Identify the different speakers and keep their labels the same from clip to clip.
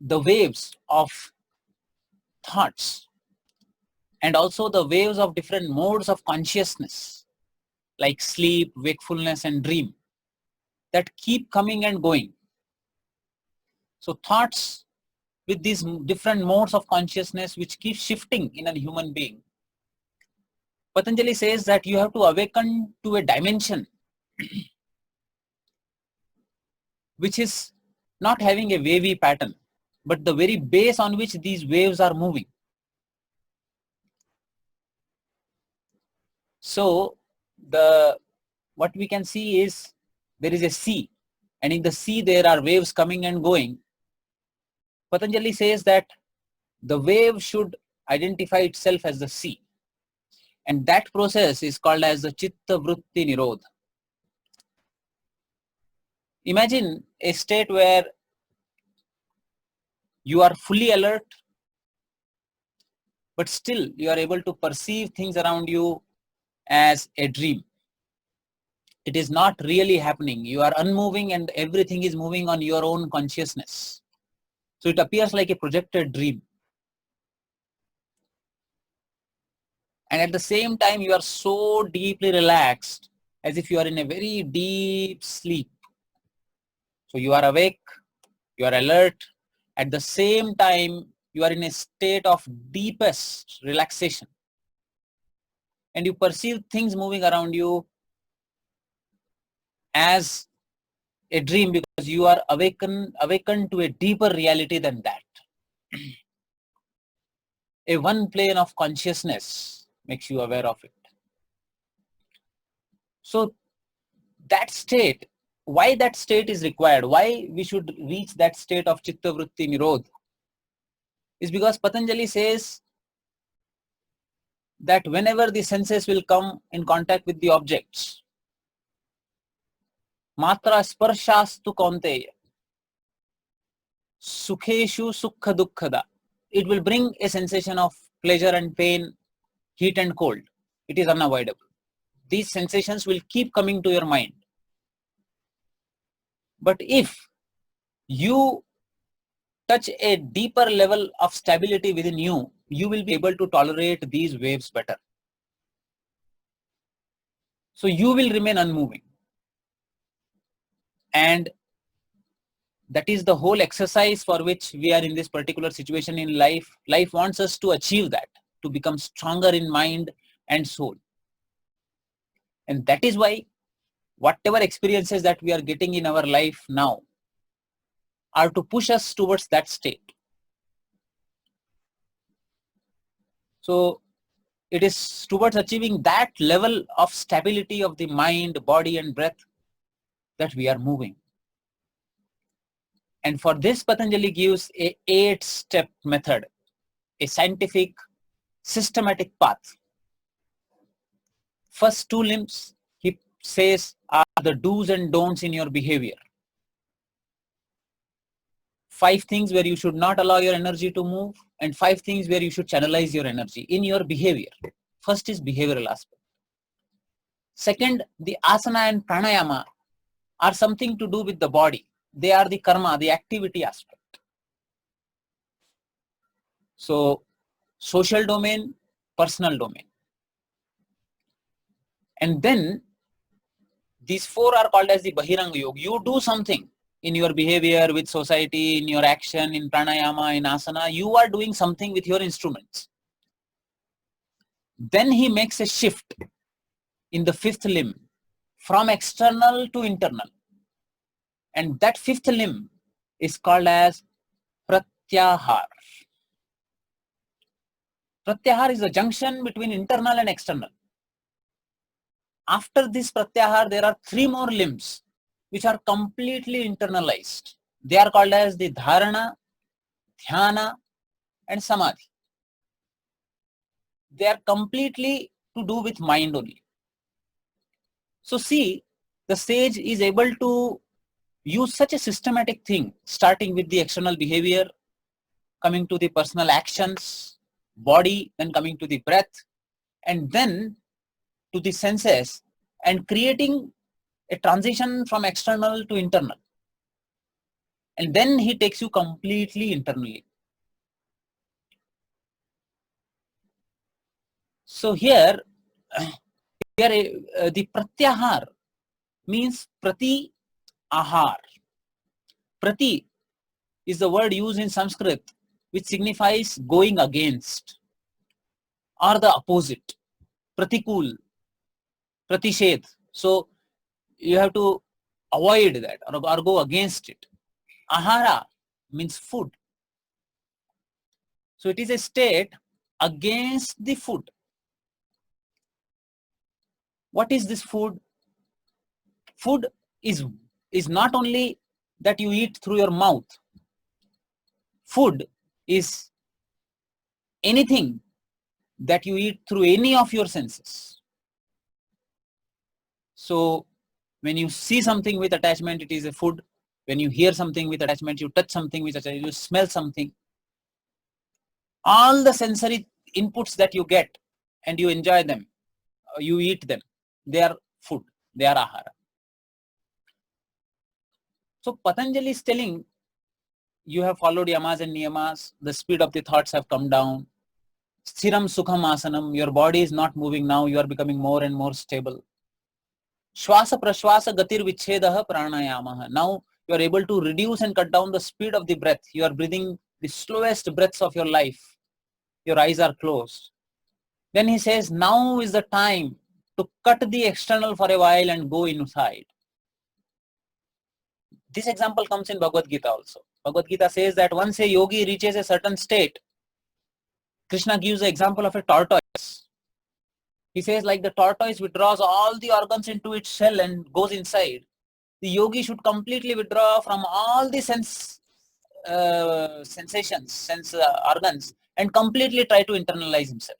Speaker 1: the waves of thoughts and also the waves of different modes of consciousness like sleep, wakefulness, and dream that keep coming and going. So thoughts with these different modes of consciousness which keep shifting in a human being. Patanjali says that you have to awaken to a dimension which is not having a wavy pattern, but the very base on which these waves are moving. So what we can see is there is a sea, and in the sea there are waves coming and going. Patanjali says that the wave should identify itself as the sea, and that process is called as the Chitta Vritti Nirodha. Imagine a state where you are fully alert, but still you are able to perceive things around you as a dream. It is not really happening. You are unmoving and everything is moving on your own consciousness. So it appears like a projected dream. And at the same time, you are so deeply relaxed as if you are in a very deep sleep. So you are awake, you are alert. At the same time, you are in a state of deepest relaxation. And you perceive things moving around you as a dream because you are awakened to a deeper reality than that. A one plane of consciousness makes you aware of it. So that state, why that state is required, why we should reach that state of Chitta Vritti Nirodha, is because Patanjali says that whenever the senses will come in contact with the objects, matra sparshastu kaunteya, sukheshu sukha dukkhada, it will bring a sensation of pleasure and pain, heat and cold. It is unavoidable. These sensations will keep coming to your mind. But if you touch a deeper level of stability within you, you will be able to tolerate these waves better. So you will remain unmoving. And that is the whole exercise for which we are in this particular situation in life. Life wants us to achieve that, to become stronger in mind and soul. And that is why whatever experiences that we are getting in our life now are to push us towards that state. So it is towards achieving that level of stability of the mind, body, and breath that we are moving. And for this, Patanjali gives a 8-step method, a scientific, systematic path. First 2 limbs, he says, are the do's and don'ts in your behavior. 5 things where you should not allow your energy to move, and 5 things where you should channelize your energy in your behavior. First is behavioral aspect. Second, the asana and pranayama are something to do with the body. They are the karma, the activity aspect. So, social domain, personal domain. And then, these 4 are called as the Bahiranga Yoga. You do something in your behavior, with society, in your action, in pranayama, in asana. You are doing something with your instruments. Then he makes a shift in the 5th limb from external to internal. And that 5th limb is called as Pratyahar. Pratyahar is a junction between internal and external. After this Pratyahar, there are 3 more limbs which are completely internalized. They are called as the Dharana, Dhyana, and Samadhi. They are completely to do with mind only. So see, the sage is able to use such a systematic thing, starting with the external behavior, coming to the personal actions, body, then coming to the breath, and then to the senses, and creating a transition from external to internal. and then he takes you completely internally. So here, the pratyahar means prati ahar. Prati is the word used in Sanskrit which signifies going against or the opposite. Pratikul, pratished. So you have to avoid that or go against it. Ahara means food. So it is a state against the food. What is this food? Food is not only that you eat through your mouth. Food is anything that you eat through any of your senses. So when you see something with attachment, it is a food. When you hear something with attachment, you touch something with attachment, you smell something. All the sensory inputs that you get and you enjoy them, you eat them, they are food, they are ahara. So Patanjali is telling, you have followed yamas and niyamas, the speed of the thoughts have come down. Sthiram sukham asanam, your body is not moving now, you are becoming more and more stable. Shwasa prashwasa gatir vichhedah pranayamah. Now you are able to reduce and cut down the speed of the breath. You are breathing the slowest breaths of your life. Your eyes are closed. Then he says, now is the time to cut the external for a while and go inside. This example comes in Bhagavad Gita also. Bhagavad Gita says that once a yogi reaches a certain state, Krishna gives the example of a tortoise. He says, like the tortoise withdraws all the organs into its shell and goes inside, the yogi should completely withdraw from all the sense organs, and completely try to internalize himself.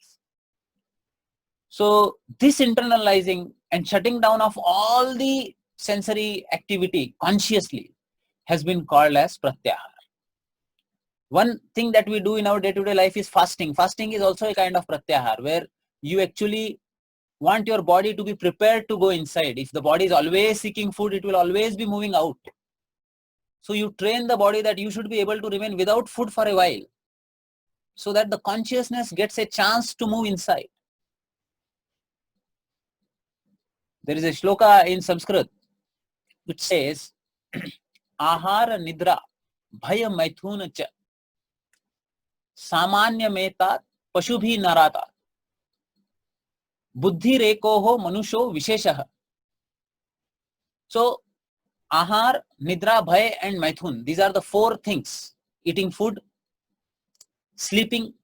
Speaker 1: So this internalizing and shutting down of all the sensory activity consciously has been called as pratyahar. One thing that we do in our day-to-day life is fasting. Fasting is also a kind of pratyahar, where you actually want your body to be prepared to go inside. If the body is always seeking food, it will always be moving out. So you train the body that you should be able to remain without food for a while, so that the consciousness gets a chance to move inside. There is a shloka in Sanskrit which says, ahara nidra bhaya maithuna cha samanya metat pashubhi narata buddhi rekoho manusho visheshaha. So ahar, nidra, bhay and maithun, these are the four things: eating food, sleeping,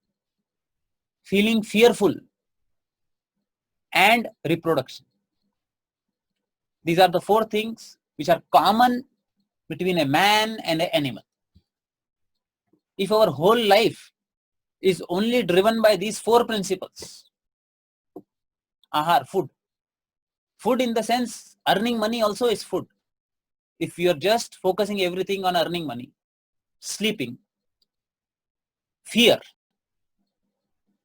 Speaker 1: feeling fearful, and reproduction. These are the four things which are common between a man and an animal. If our whole life is only driven by these four principles, ahar, food in the sense earning money also is food. If you are just focusing everything on earning money, sleeping, fear,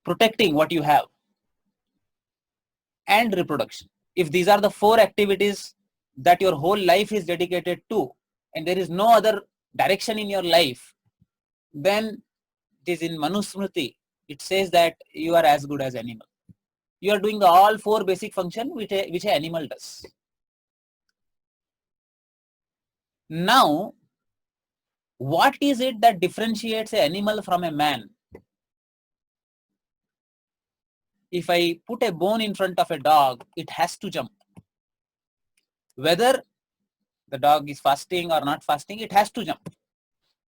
Speaker 1: protecting what you have, and reproduction. If these are the four activities that your whole life is dedicated to, and there is no other direction in your life, then it is in Manusmriti, it says that you are as good as animal. You are doing the all four basic function which an animal does. Now, what is it that differentiates an animal from a man? If I put a bone in front of a dog, it has to jump. Whether the dog is fasting or not fasting, it has to jump.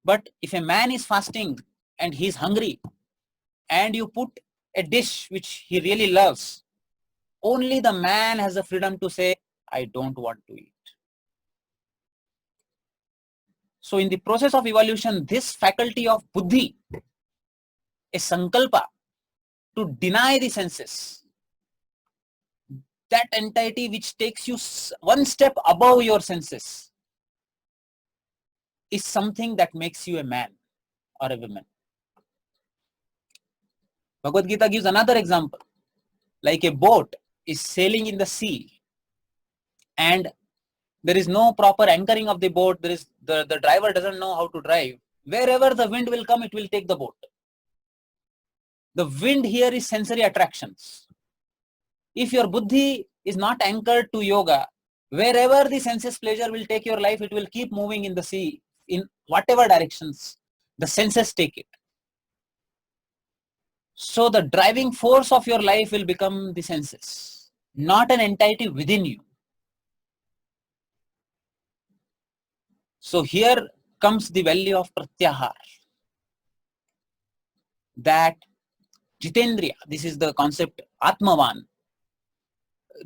Speaker 1: But if a man is fasting and he's hungry, and you put a dish which he really loves, only the man has the freedom to say, I don't want to eat. So in the process of evolution, this faculty of buddhi, a sankalpa, to deny the senses, that entity which takes you one step above your senses, is something that makes you a man or a woman. Bhagavad Gita gives another example. Like a boat is sailing in the sea, and There is no proper anchoring of the boat. There is the driver doesn't know how to drive. Wherever the wind will come, it will take the boat. The wind here is sensory attractions. If your buddhi is not anchored to yoga, wherever the senses pleasure will take your life, it will keep moving in the sea, in whatever directions the senses take it. So the driving force of your life will become the senses, not an entity within you. So here comes the value of pratyahar. That Jitendriya, this is the concept Atmavan,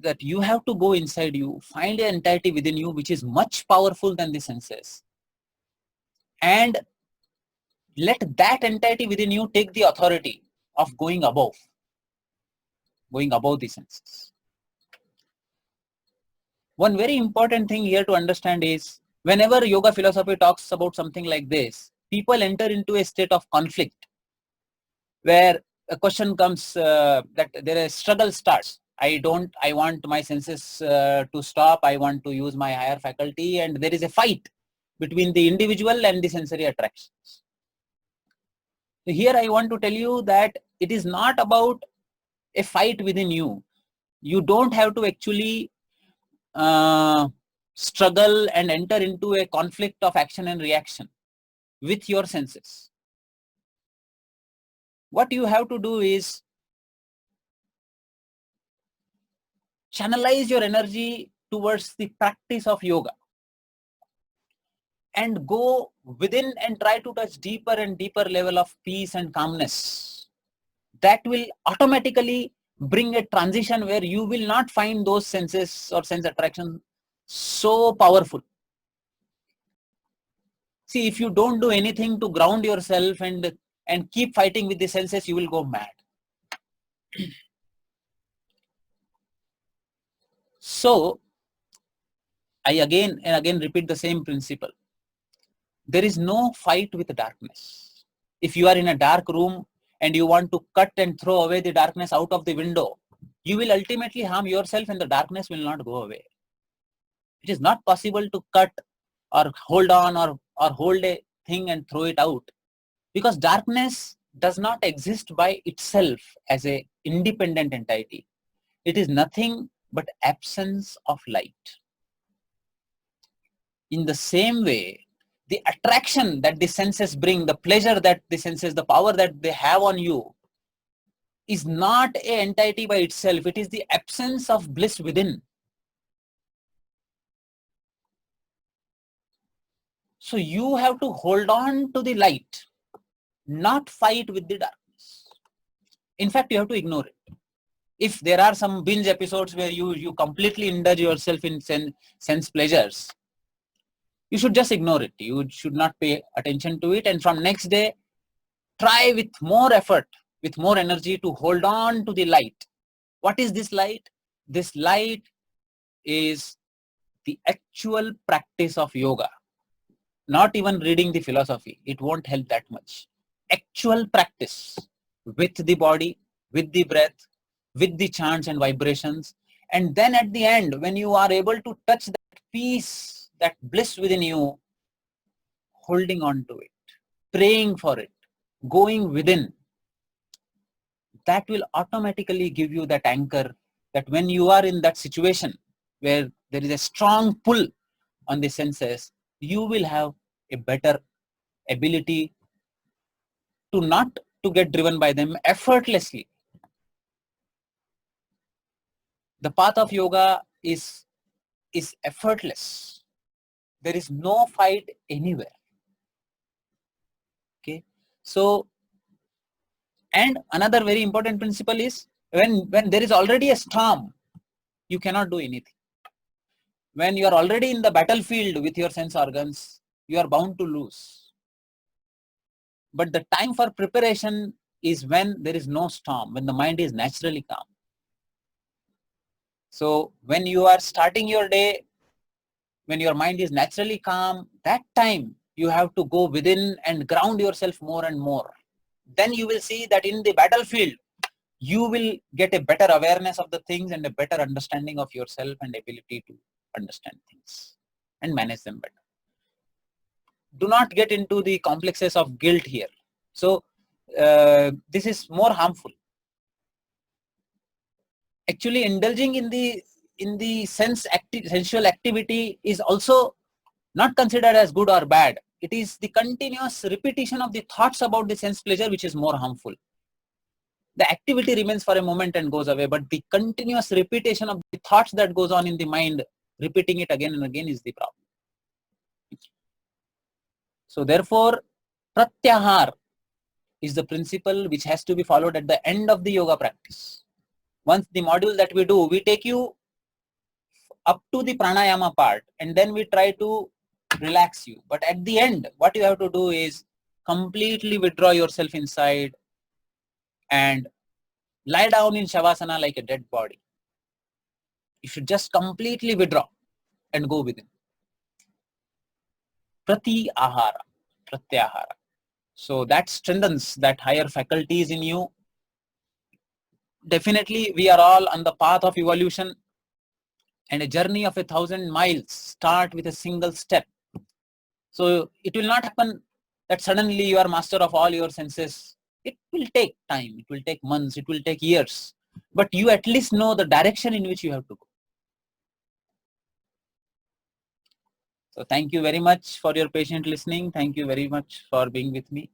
Speaker 1: that you have to go inside you, find an entity within you which is much powerful than the senses, and let that entity within you take the authority of going above the senses. One very important thing here to understand is, whenever yoga philosophy talks about something like this, people enter into a state of conflict where a question comes that there is struggle starts. I want my senses to stop. I want to use my higher faculty, and there is a fight between the individual and the sensory attractions. So here I want to tell you that it is not about a fight within you. You don't have to actually struggle and enter into a conflict of action and reaction with your senses. What you have to do is channelize your energy towards the practice of yoga and go within and try to touch deeper and deeper level of peace and calmness. That will automatically bring a transition where you will not find those senses or sense attraction so powerful. See, if you don't do anything to ground yourself and keep fighting with the senses, you will go mad. So I again and again repeat the same principle. There is no fight with darkness. If you are in a dark room and you want to cut and throw away the darkness out of the window, you will ultimately harm yourself and the darkness will not go away. It is not possible to cut or hold on or hold a thing and throw it out, because darkness does not exist by itself as a independent entity. It is nothing but absence of light. In the same way, the attraction that the senses bring, the pleasure that the senses, the power that they have on you, is not an entity by itself. It is the absence of bliss within. So you have to hold on to the light, not fight with the darkness. In fact, you have to ignore it. If there are some binge episodes where you completely indulge yourself in sense pleasures, you should just ignore it. You should not pay attention to it. And from next day, try with more effort, with more energy to hold on to the light. What is this light? This light is the actual practice of yoga. Not even reading the philosophy. It won't help that much. Actual practice with the body, with the breath, with the chants and vibrations. And then at the end, when you are able to touch that peace, that bliss within you, holding on to it, praying for it, going within, that will automatically give you that anchor, that when you are in that situation where there is a strong pull on the senses, you will have a better ability to not to get driven by them effortlessly. The path of yoga is effortless. There is no fight anywhere. Okay. So, and another very important principle is, when there is already a storm, you cannot do anything. When you are already in the battlefield with your sense organs, you are bound to lose. But the time for preparation is when there is no storm, when the mind is naturally calm. So when you are starting your day, when your mind is naturally calm, that time you have to go within and ground yourself more and more. Then you will see that in the battlefield, you will get a better awareness of the things and a better understanding of yourself and ability to understand things. and manage them better. Do not get into the complexes of guilt here. So this is more harmful. Actually, indulging in the sensual activity is also not considered as good or bad. It is the continuous repetition of the thoughts about the sense pleasure which is more harmful. The activity remains for a moment and goes away, but the continuous repetition of the thoughts that goes on in the mind, repeating it again and again, is the problem. So therefore, pratyahar is the principle which has to be followed at the end of the yoga practice. Once the module that we do, we take you up to the pranayama part and then we try to relax you. But at the end, what you have to do is completely withdraw yourself inside and lie down in shavasana like a dead body. You should just completely withdraw and go within. Pratyahara. So that strengthens that higher faculties in you. Definitely, we are all on the path of evolution, and a journey of 1,000 miles start with a single step. So it will not happen that suddenly you are master of all your senses. It will take time, it will take months, it will take years, but you at least know the direction in which you have to go. So thank you very much for your patient listening. Thank you very much for being with me.